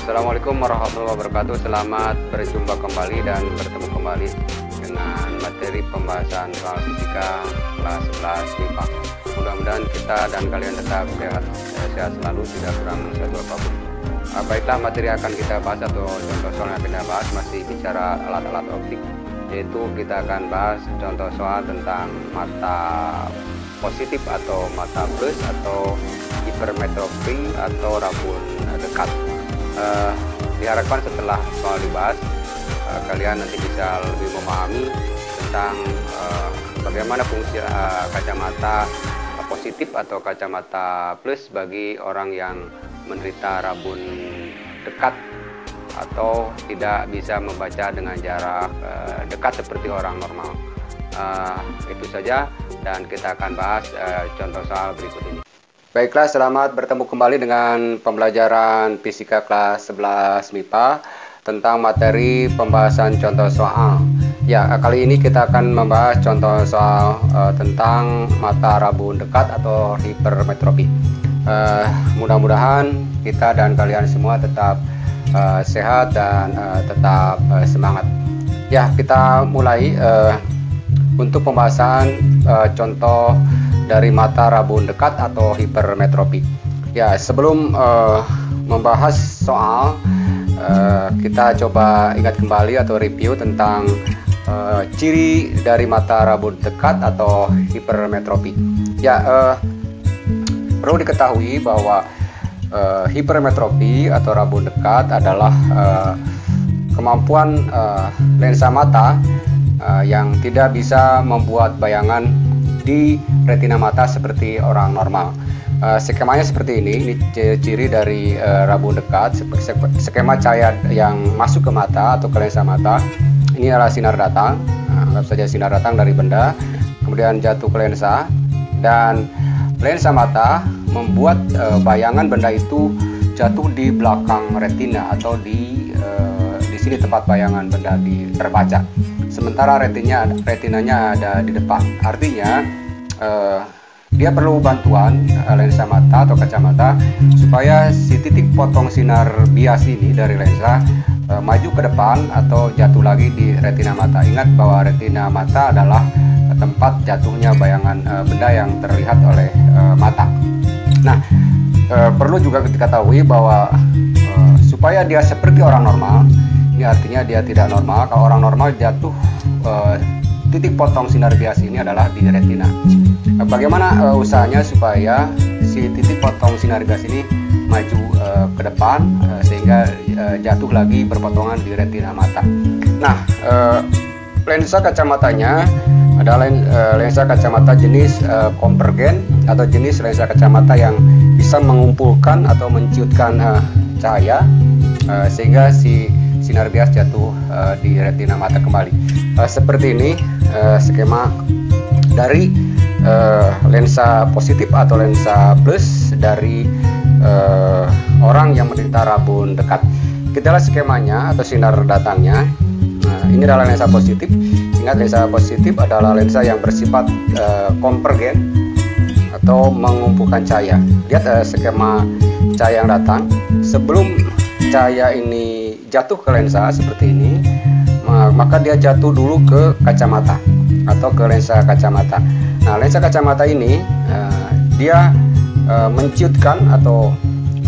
Assalamualaikum warahmatullahi wabarakatuh. Selamat berjumpa kembali dan bertemu kembali dengan materi pembahasan soal fisika kelas 11 MIPA. Mudah-mudahan kita dan kalian tetap sehat selalu, tidak kurang satu apapun. Baiklah, materi akan kita bahas atau contoh soal yang kita bahas masih bicara alat-alat optik, yaitu kita akan bahas contoh soal tentang mata positif atau mata plus atau hipermetropi atau rabun dekat. Diharapkan setelah soal dibahas kalian nanti bisa lebih memahami tentang bagaimana fungsi kacamata positif atau kacamata plus bagi orang yang menderita rabun dekat atau tidak bisa membaca dengan jarak dekat seperti orang normal. Itu saja, dan kita akan bahas contoh soal berikut ini. Baiklah, selamat bertemu kembali dengan pembelajaran fisika kelas 11 MIPA tentang materi pembahasan contoh soal. Ya, kali ini kita akan membahas contoh soal tentang mata rabun dekat atau hipermetropi. Mudah-mudahan kita dan kalian semua tetap sehat dan tetap semangat. Ya, kita mulai untuk pembahasan contoh dari mata rabun dekat atau hipermetropi. Ya, sebelum membahas soal, kita coba ingat kembali atau review tentang ciri dari mata rabun dekat atau hipermetropi. Ya, perlu diketahui bahwa hipermetropi atau rabun dekat adalah kemampuan lensa mata yang tidak bisa membuat bayangan di retina mata seperti orang normal. Skemanya seperti ini ciri dari rabun dekat. Skema cahaya yang masuk ke mata atau ke lensa mata ini adalah sinar datang, anggap saja sinar datang dari benda, kemudian jatuh ke lensa, dan lensa mata membuat bayangan benda itu jatuh di belakang retina atau di sini tempat bayangan benda terbaca. Sementara retinanya ada di depan. Artinya dia perlu bantuan lensa mata atau kacamata supaya si titik potong sinar bias ini dari lensa maju ke depan atau jatuh lagi di retina mata. Ingat bahwa retina mata adalah tempat jatuhnya bayangan benda yang terlihat oleh mata. Nah, perlu juga diketahui bahwa supaya dia seperti orang normal, ini artinya dia tidak normal. Kalau orang normal jatuh titik potong sinar bias ini adalah di retina. Bagaimana usahanya supaya si titik potong sinar bias ini maju ke depan sehingga jatuh lagi berpotongan di retina mata. Nah, lensa kacamatanya adalah lensa kacamata jenis konvergen atau jenis lensa kacamata yang bisa mengumpulkan atau menciutkan cahaya sehingga si sinar bias jatuh di retina mata kembali. Seperti ini skema dari lensa positif atau lensa plus dari orang yang menderita rabun dekat. Kita lihat skemanya atau sinar datangnya. Ini adalah lensa positif. Ingat, lensa positif adalah lensa yang bersifat konvergen atau mengumpulkan cahaya. Lihat skema cahaya yang datang. Sebelum cahaya ini jatuh ke lensa seperti ini, maka dia jatuh dulu ke kacamata atau ke lensa kacamata. Nah, lensa kacamata ini dia menciutkan atau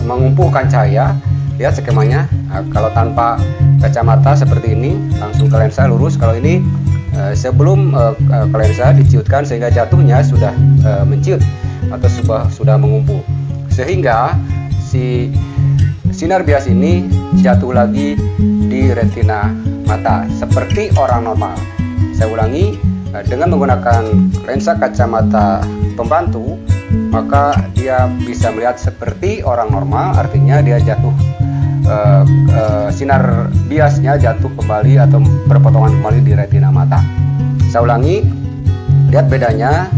mengumpulkan cahaya. Lihat skemanya. Kalau tanpa kacamata seperti ini langsung ke lensa lurus. Kalau ini sebelum ke lensa diciutkan sehingga jatuhnya sudah menciut atau sudah mengumpul, sehingga si sinar bias ini jatuh lagi di retina mata seperti orang normal. Saya ulangi, dengan menggunakan lensa kacamata pembantu maka dia bisa melihat seperti orang normal, artinya dia jatuh sinar biasnya jatuh kembali atau berpotongan kembali di retina mata. Saya ulangi, lihat bedanya.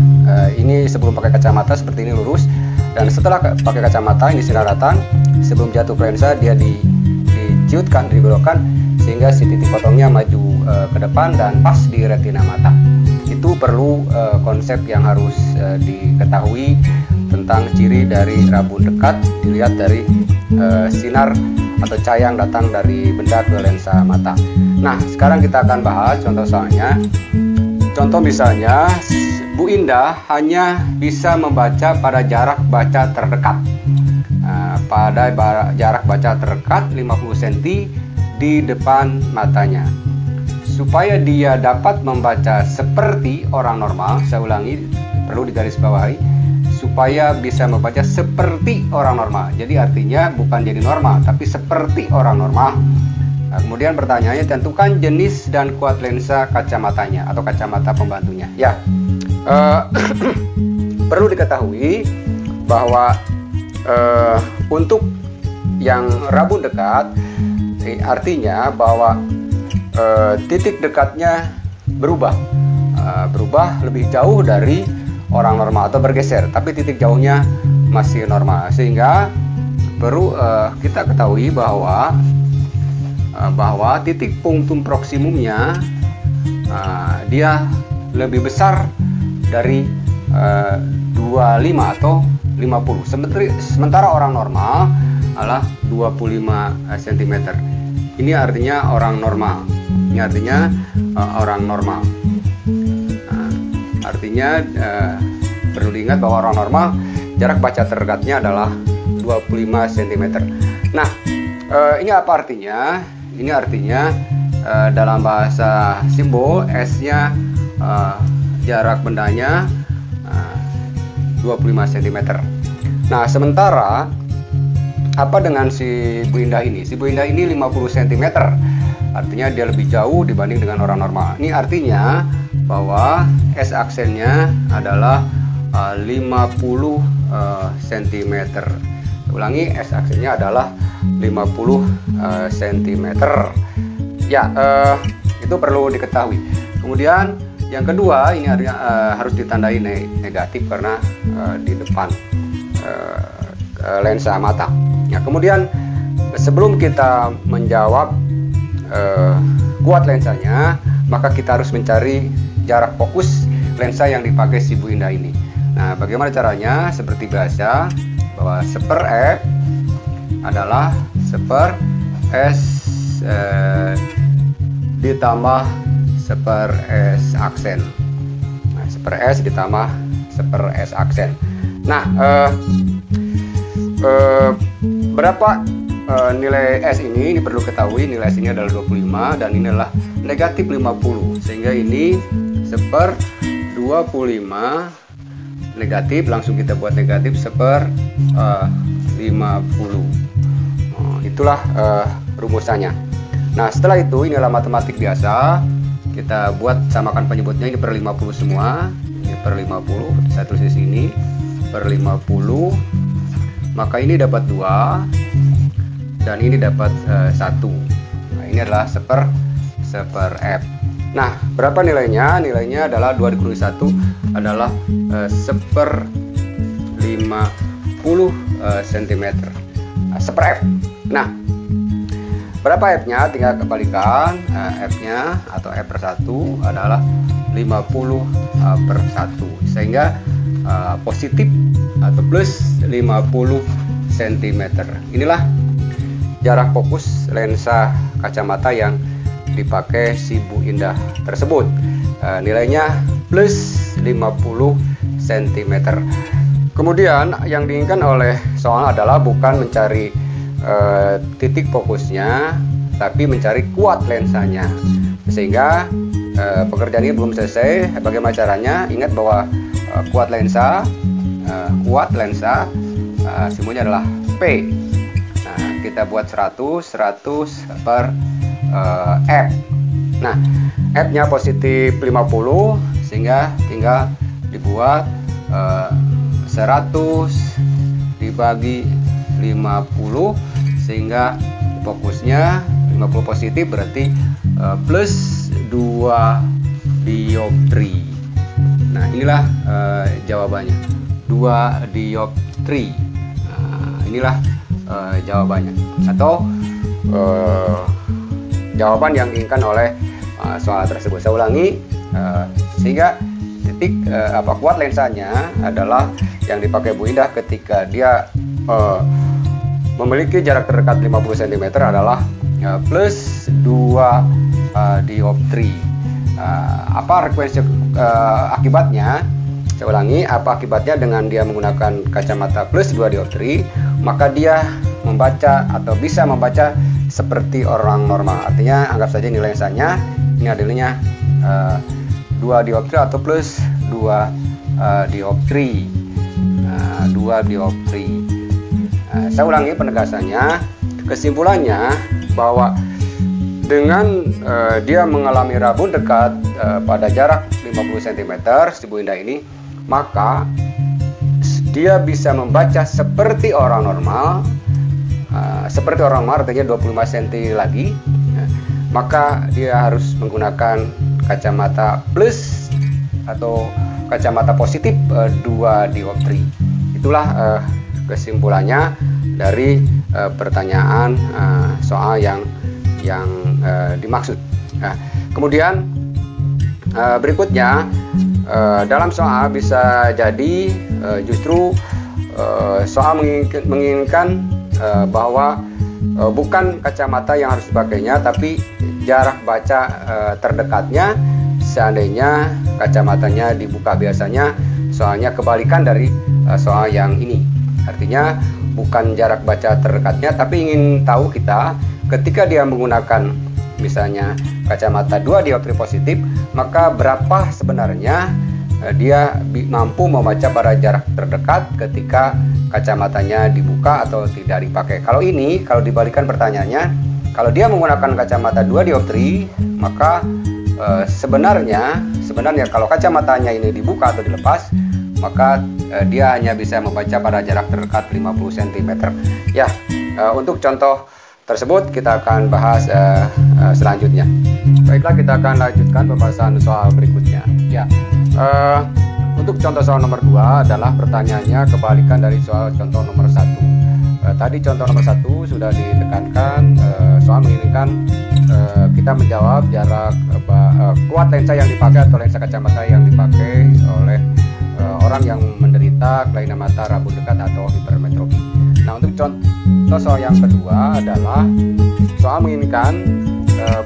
Ini sebelum pakai kacamata seperti ini lurus, dan setelah pakai kacamata ini sinar datang. Sebelum jatuh ke lensa dia diciutkan, dibelokkan sehingga si titik potongnya maju ke depan dan pas di retina mata. Itu perlu konsep yang harus diketahui tentang ciri dari rabun dekat. Dilihat dari sinar atau cahaya yang datang dari benda ke lensa mata. Nah, sekarang kita akan bahas contoh soalnya. Contoh misalnya, Bu Indah hanya bisa membaca pada jarak baca terdekat. Pada jarak baca terdekat 50 cm di depan matanya. Supaya dia dapat membaca seperti orang normal, saya ulangi, perlu digarisbawahi, supaya bisa membaca seperti orang normal. Jadi artinya bukan jadi normal, tapi seperti orang normal. Nah, kemudian pertanyaannya, tentukan jenis dan kuat lensa kacamatanya atau kacamata pembantunya. Ya, perlu diketahui bahwa untuk yang rabun dekat, artinya bahwa titik dekatnya berubah lebih jauh dari orang normal atau bergeser, tapi titik jauhnya masih normal, sehingga perlu kita ketahui bahwa titik punktum proksimumnya dia lebih besar dari 25 atau 50, sementara orang normal adalah 25 cm. Ini artinya orang normal. Ini artinya orang normal. Artinya perlu diingat bahwa orang normal jarak baca terdekatnya adalah 25 cm. Nah, ini apa artinya? Ini artinya dalam bahasa simbol S-nya jarak bendanya 25 cm. Nah, sementara apa dengan si Bu Indah ini? Si Bu Indah ini 50 cm. Artinya dia lebih jauh dibanding dengan orang normal. Ini artinya bahwa S aksennya adalah 50 cm. Ulangi, S aksennya adalah 50 cm. Ya, itu perlu diketahui. Kemudian yang kedua, ini harus ditandai negatif karena di depan lensa mata. Ya, kemudian sebelum kita menjawab kuat lensanya, maka kita harus mencari jarak fokus lensa yang dipakai si Bu Indah ini. Nah, bagaimana caranya? Seperti biasa, bahwa seper F adalah seper S ditambah seper S aksen. Nah, seper S ditambah seper S aksen. Nah, berapa nilai S ini perlu ketahui, nilai S ini adalah 25 dan ini adalah negatif 50, sehingga ini seper 25 negatif, langsung kita buat negatif seper 50. Itulah rumusannya. Nah, setelah itu inilah matematik biasa, kita buat samakan penyebutnya, ini per 50 semua, ini per 50, saya tulis di sini per 50, maka ini dapat 2 dan ini dapat 1. Nah, ini adalah seper F. Nah, berapa nilainya? Nilainya adalah 2 dikurangi 1 adalah seper 50 cm. Seper F. Nah, berapa F-nya? Tinggal kebalikan. F-nya atau F per 1 adalah 50 per 1, sehingga positif atau plus 50 cm. Inilah jarak fokus lensa kacamata yang dipakai si Bu Indah tersebut. Nilainya plus 50 cm. Kemudian yang diinginkan oleh soal adalah bukan mencari titik fokusnya, tapi mencari kuat lensanya. Sehingga pekerjaan ini belum selesai. Bagaimana caranya? Ingat bahwa kuat lensa simbolnya adalah P. Nah, kita buat 100 per F. Nah, F-nya positif 50, sehingga tinggal dibuat 100 dibagi 50, sehingga fokusnya 50 positif berarti plus 2 dioptri. Nah, inilah jawabannya, 2 dioptri. Nah, inilah jawabannya, atau jawaban yang diinginkan oleh soal tersebut. Saya ulangi, sehingga titik kuat lensanya adalah yang dipakai Bu Indah ketika dia memiliki jarak terdekat 50 cm adalah plus 2 dioptri. Apa frekuensi akibatnya? Saya ulangi, apa akibatnya dengan dia menggunakan kacamata plus 2 dioptri, maka dia membaca atau bisa membaca seperti orang normal. Artinya anggap saja nilai sanya ini adalah 2 dioptri atau plus 2 dioptri. 2 dioptri. Saya ulangi penegasannya. Kesimpulannya bahwa dengan dia mengalami rabun dekat pada jarak 50 cm si Bu Indah ini, maka dia bisa membaca seperti orang normal. Seperti orang normal artinya 25 cm lagi. Maka dia harus menggunakan kacamata plus atau kacamata positif 2 dioptri. Itulah kesimpulannya dari pertanyaan soal yang dimaksud. Kemudian berikutnya dalam soal bisa jadi justru soal menginginkan bahwa bukan kacamata yang harus dipakainya, tapi jarak baca terdekatnya. Seandainya kacamatanya dibuka, biasanya soalnya kebalikan dari soal yang ini. Artinya bukan jarak baca terdekatnya, tapi ingin tahu kita ketika dia menggunakan misalnya kacamata 2 dioptri positif, maka berapa sebenarnya dia mampu membaca pada jarak terdekat ketika kacamatanya dibuka atau tidak dipakai. Kalau dibalikan pertanyaannya, kalau dia menggunakan kacamata 2 dioptri, maka sebenarnya kalau kacamatanya ini dibuka atau dilepas, maka dia hanya bisa membaca pada jarak terdekat 50 cm. Ya, untuk contoh tersebut kita akan bahas selanjutnya. Baiklah, kita akan lanjutkan pembahasan soal berikutnya. Ya, untuk contoh soal nomor 2 adalah pertanyaannya kebalikan dari soal contoh nomor 1. Tadi contoh nomor 1 sudah ditekankan, soal menginginkan kita menjawab jarak kuat lensa yang dipakai atau lensa kacamata yang dipakai oleh orang yang menderita kelainan mata rabun dekat atau hipermetropi. Nah, untuk contoh soal yang kedua adalah soal menginginkan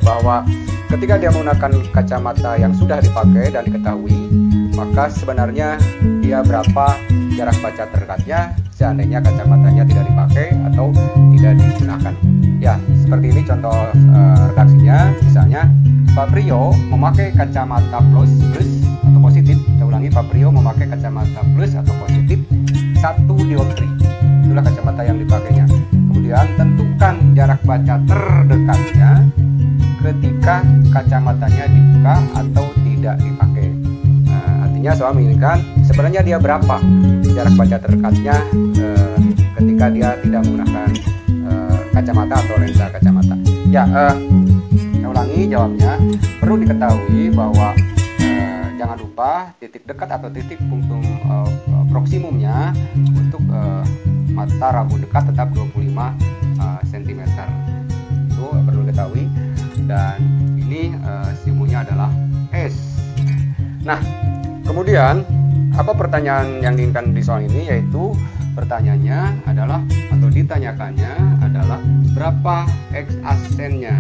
bahwa ketika dia menggunakan kacamata yang sudah dipakai dan diketahui, maka sebenarnya dia berapa jarak baca terdekatnya seandainya kacamatanya tidak dipakai atau tidak digunakan. Ya, seperti ini contoh redaksinya. Misalnya Pak Priyo memakai kacamata plus atau positif. Saya ulangi, Pak Priyo memakai kacamata plus atau positif 1 dioptri. Itulah kacamata yang dipakainya. Kemudian tentukan jarak baca terdekatnya ketika kacamatanya dibuka atau tidak dipakai. Artinya soal menginginkan sebenarnya dia berapa jarak baca terdekatnya ketika dia tidak menggunakan kacamata atau lensa kacamata. Ya, saya ulangi jawabnya. Perlu diketahui bahwa jangan lupa titik dekat atau titik punktum proksimumnya untuk mata rabun dekat tetap 25 cm. Itu perlu diketahui, dan ini simbolnya adalah S. Nah, kemudian apa pertanyaan yang diinginkan di soal ini, yaitu pertanyaannya adalah atau ditanyakannya adalah berapa X aksennya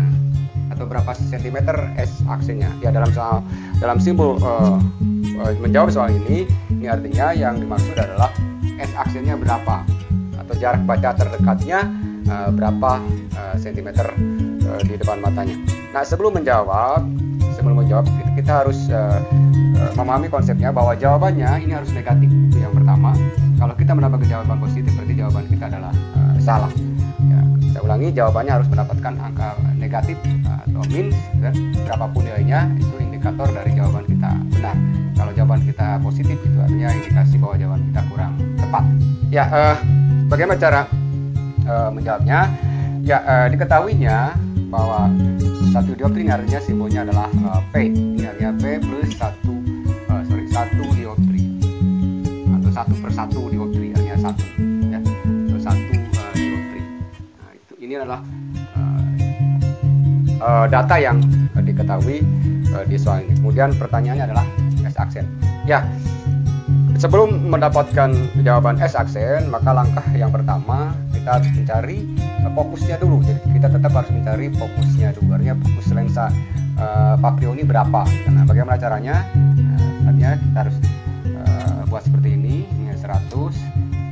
atau berapa sentimeter S aksennya. Ya, dalam simbol menjawab soal ini artinya yang dimaksud adalah S aksennya berapa atau jarak baca terdekatnya berapa sentimeter di depan matanya. Nah, sebelum menjawab kita harus memahami konsepnya bahwa jawabannya ini harus negatif. Itu yang pertama. Kalau kita mendapatkan jawaban positif, berarti jawaban kita adalah salah. Ya, saya ulangi, jawabannya harus mendapatkan angka negatif atau min, dan berapapun nilainya itu indikator dari jawaban kita benar. Kalau jawaban kita positif, itu artinya indikasi bahwa jawaban kita kurang tepat. Ya, bagaimana cara menjawabnya? Ya, diketahuinya bahwa 1 dioptri ini artinya simbolnya adalah P. Ini artinya P plus 1 dioptri atau 1/1 dioptri, artinya 1 ya, atau 1 dioptri. Nah, ini adalah data yang diketahui di soal ini. Kemudian pertanyaannya adalah S aksen. Ya, sebelum mendapatkan jawaban S aksen, maka langkah yang pertama kita harus mencari fokusnya dulu. Jadi kita tetap harus mencari fokusnya dulu. Artinya fokus lensa Paprio ini berapa? Nah, bagaimana caranya? Artinya kita harus buat seperti ini 100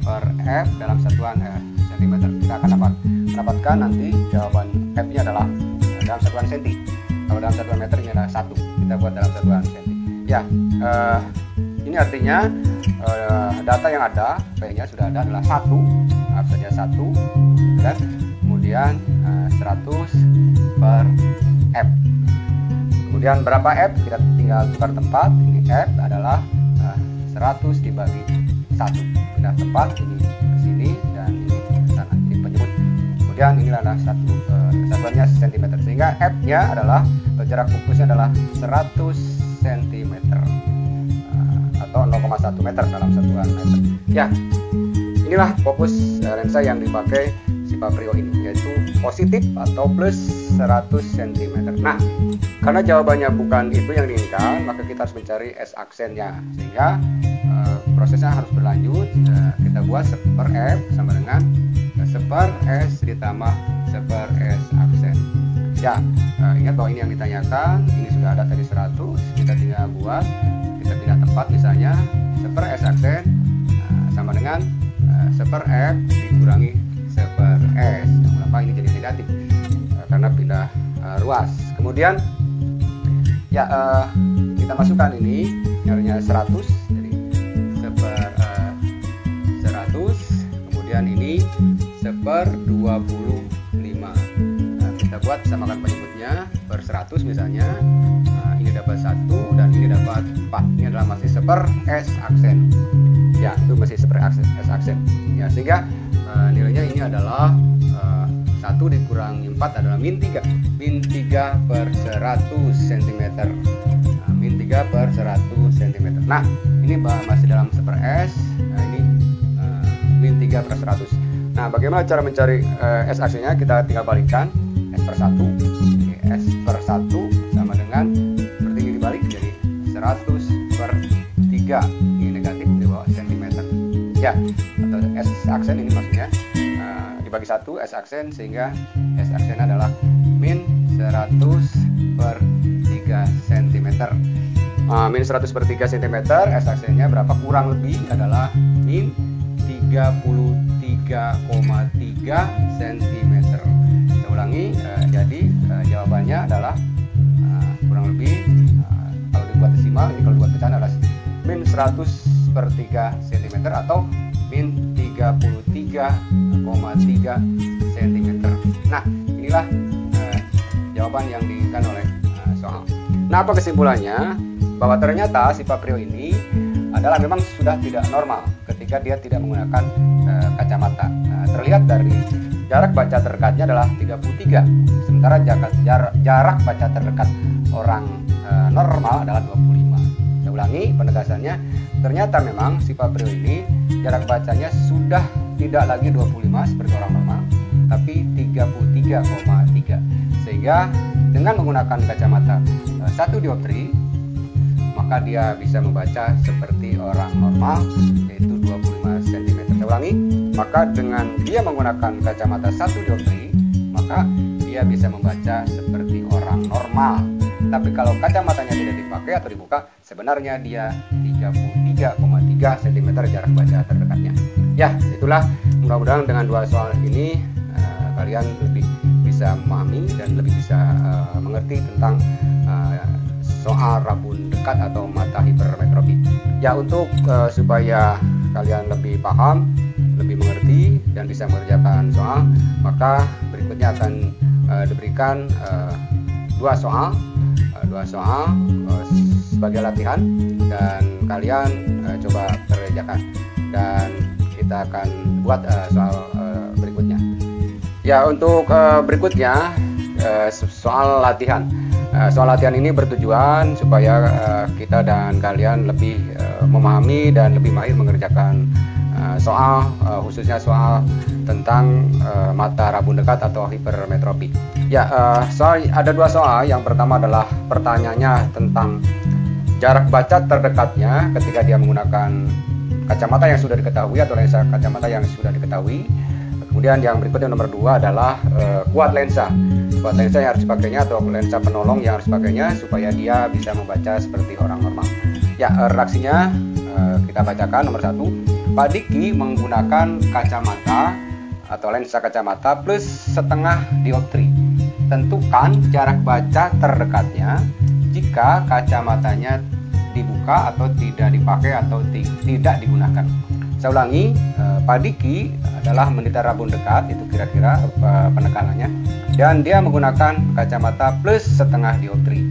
per f dalam satuan cm. Kita akan mendapatkan nanti jawaban f-nya adalah dalam satuan senti. Kalau dalam satuan meter ini adalah 1. Kita buat dalam satuan senti. Ya, ini artinya data yang ada, P-nya sudah ada adalah 1, saja 1, dan kemudian 100 per F. Kemudian berapa F? Kita tinggal tukar tempat. Ini F adalah 100 dibagi 1. Pindah tempat, ini ke sini dan ini ke sana. Ini penyebut. Kemudian ini adalah satuannya cm. Sehingga F-nya adalah jarak fokusnya adalah 100 cm. Atau 0,1 meter dalam satuan meter. Ya, inilah fokus lensa yang dipakai si Paprio ini, yaitu positif atau plus 100 cm. Nah, karena jawabannya bukan itu yang diinginkan, maka kita harus mencari S aksennya. Sehingga prosesnya harus berlanjut. Kita buat 1 per F sama dengan 1 per S ditambah 1 per S aksen. Ya, ingat bahwa ini yang ditanyakan, ini sudah ada tadi 100, kita tinggal buat, kita pindah tempat misalnya 1 per S aksen sama dengan 1 per F dikurangi 1 per S. Mengapa ini jadi negatif? Karena pindah ruas. Kemudian ya kita masukkan ini artinya 100, jadi 1 per 100, kemudian ini 1 per 25. Kita buat samakan penyebutnya per 100 misalnya. Ini dapat 1 dan ini dapat 4. Ini adalah masih 1 per S aksen. Ya, itu masih 1 per S aksen. Ya, sehingga nilainya ini adalah 1 dikurangi 4 adalah min 3. Min 3 per 100 cm. Min 3 per 100 cm. Nah, ini masih dalam 1 per S. Nah, ini min 3 per 100. Nah, bagaimana cara mencari S aksennya? Kita tinggal balikkan. S per 1, S per 1 sama dengan seperti ini dibalik jadi 100 per 3. Ini negatif di bawah cm. Ya, atau S aksen ini maksudnya dibagi 1 S aksen, sehingga S aksen adalah min 100 per 3 cm. Min 100 per 3 cm, S aksennya berapa? Kurang lebih adalah min 33,3 cm. Saya ulangi, jadi jawabannya adalah kurang lebih kalau dibuat desimal, ini kalau dibuat pecahan adalah min 100 per 3 cm atau min 33,3 cm. Nah, inilah jawaban yang diinginkan oleh soal. Nah, apa kesimpulannya? Bahwa ternyata si Paprio ini adalah memang sudah tidak normal ketika dia tidak menggunakan kacamata. Terlihat dari jarak baca terdekatnya adalah 33, sementara jarak baca terdekat orang normal adalah 25. Saya ulangi penegasannya, ternyata memang si Paprio ini jarak bacanya sudah tidak lagi 25 seperti orang normal, tapi 33,3. Sehingga dengan menggunakan kacamata 1 dioptri, maka dia bisa membaca seperti orang normal, yaitu 25 cm. Saya ulangi, maka dengan dia menggunakan kacamata 1 dioptri, maka dia bisa membaca seperti orang normal. Tapi kalau kacamatanya tidak dipakai atau dibuka, sebenarnya dia 33,3 cm jarak baca terdekatnya. Ya, itulah, mudah-mudahan dengan 2 soal ini kalian lebih bisa memahami dan lebih bisa mengerti tentang soal rabun dekat atau mata hipermetropi. Ya, untuk supaya kalian lebih paham, lebih mengerti dan bisa mengerjakan soal, maka berikutnya akan diberikan 2 soal sebagai latihan dan kalian coba kerjakan, dan kita akan buat soal berikutnya. Ya, untuk berikutnya soal latihan. Soal latihan ini bertujuan supaya kita dan kalian lebih memahami dan lebih mahir mengerjakan soal, khususnya soal tentang mata rabun dekat atau hipermetropi. Ya, ada 2 soal. Yang pertama adalah pertanyaannya tentang jarak baca terdekatnya ketika dia menggunakan kacamata yang sudah diketahui atau lensa kacamata yang sudah diketahui. Kemudian yang berikutnya nomor 2 adalah kuat lensa. Kuat lensa yang harus dipakainya atau lensa penolong yang harus dipakainya supaya dia bisa membaca seperti orang normal. Ya, redaksinya kita bacakan. Nomor 1, Pak Diki menggunakan kacamata atau lensa kacamata plus setengah dioptri. Tentukan jarak baca terdekatnya jika kacamatanya dibuka atau tidak dipakai atau tidak digunakan. Saya ulangi, Pak Diki adalah menderita rabun dekat, itu kira-kira penekanannya, dan dia menggunakan kacamata plus setengah dioptri.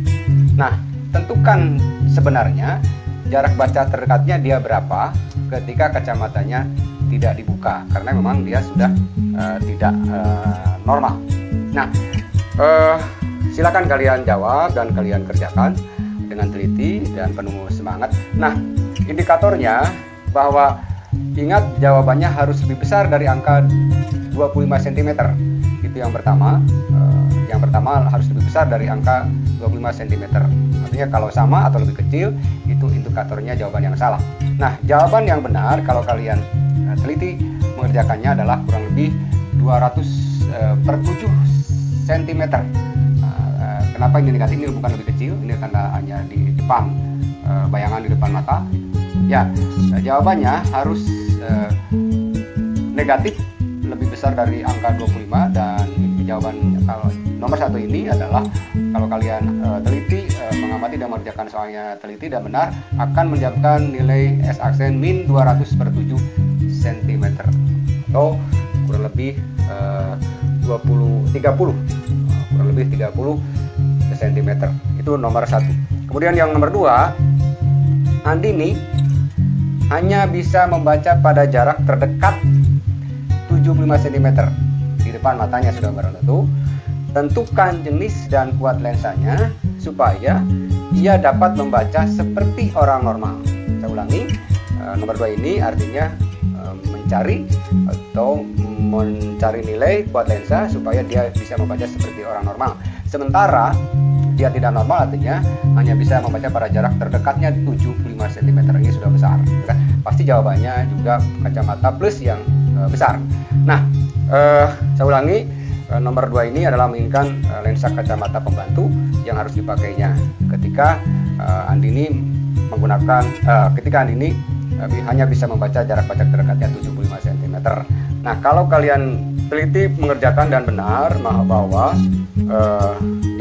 Nah, tentukan sebenarnya jarak baca terdekatnya dia berapa ketika kacamatanya tidak dibuka, karena memang dia sudah tidak normal. Nah, silakan kalian jawab dan kalian kerjakan dengan teliti dan penuh semangat. Nah, indikatornya bahwa ingat jawabannya harus lebih besar dari angka 25 cm. Itu yang pertama. Yang pertama harus lebih besar dari angka 25 cm. Artinya kalau sama atau lebih kecil, itu indikatornya jawaban yang salah. Nah, jawaban yang benar kalau kalian teliti mengerjakannya adalah kurang lebih 200 per 7 cm. Kenapa ini negatif? Ini bukan lebih kecil, ini karena hanya di depan, bayangan di depan mata. Ya, jawabannya harus negatif lebih besar dari angka 25, dan jawaban kalau nomor 1 ini adalah kalau kalian teliti, mengamati dan mengerjakan soalnya teliti dan benar, akan mendapatkan nilai S aksen min 200 per 7 cm atau kurang lebih 30 kurang lebih 30 cm. Itu nomor 1. Kemudian yang nomor 2, Andini hanya bisa membaca pada jarak terdekat 75 cm di depan matanya sudah barang tentu. Tentukan jenis dan kuat lensanya supaya ia dapat membaca seperti orang normal. Saya ulangi, nomor 2 ini artinya mencari nilai kuat lensa supaya dia bisa membaca seperti orang normal. Sementara dia tidak normal artinya hanya bisa membaca pada jarak terdekatnya 75 cm. Ini sudah besar, kan? Pasti jawabannya juga kacamata plus yang besar. Nah, saya ulangi, nomor 2 ini adalah menginginkan lensa kacamata pembantu yang harus dipakainya ketika Andini menggunakan ketika Andini hanya bisa membaca jarak baca terdekatnya 75 cm. Nah, kalau kalian teliti mengerjakan dan benar bahwa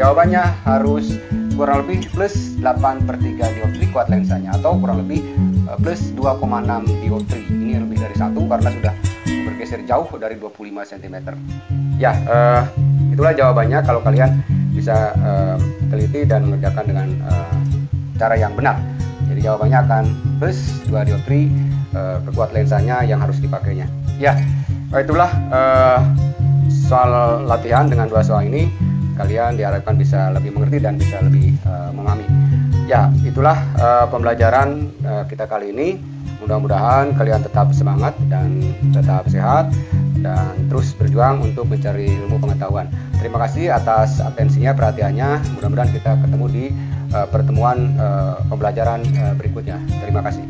jawabannya harus kurang lebih plus 8/3 dioptri kuat lensanya atau kurang lebih plus 2,6 dioptri. Ini lebih dari 1 karena sudah bergeser jauh dari 25 cm. Ya, itulah jawabannya kalau kalian bisa teliti dan mengerjakan dengan cara yang benar. Jadi jawabannya akan plus 2 dioptri kekuat lensanya yang harus dipakainya. Ya, itulah soal latihan. Dengan 2 soal ini kalian diharapkan bisa lebih mengerti dan bisa lebih memahami. Ya, itulah pembelajaran kita kali ini. Mudah-mudahan kalian tetap semangat dan tetap sehat dan terus berjuang untuk mencari ilmu pengetahuan. Terima kasih atas atensinya, perhatiannya. Mudah-mudahan kita ketemu di pertemuan pembelajaran berikutnya. Terima kasih.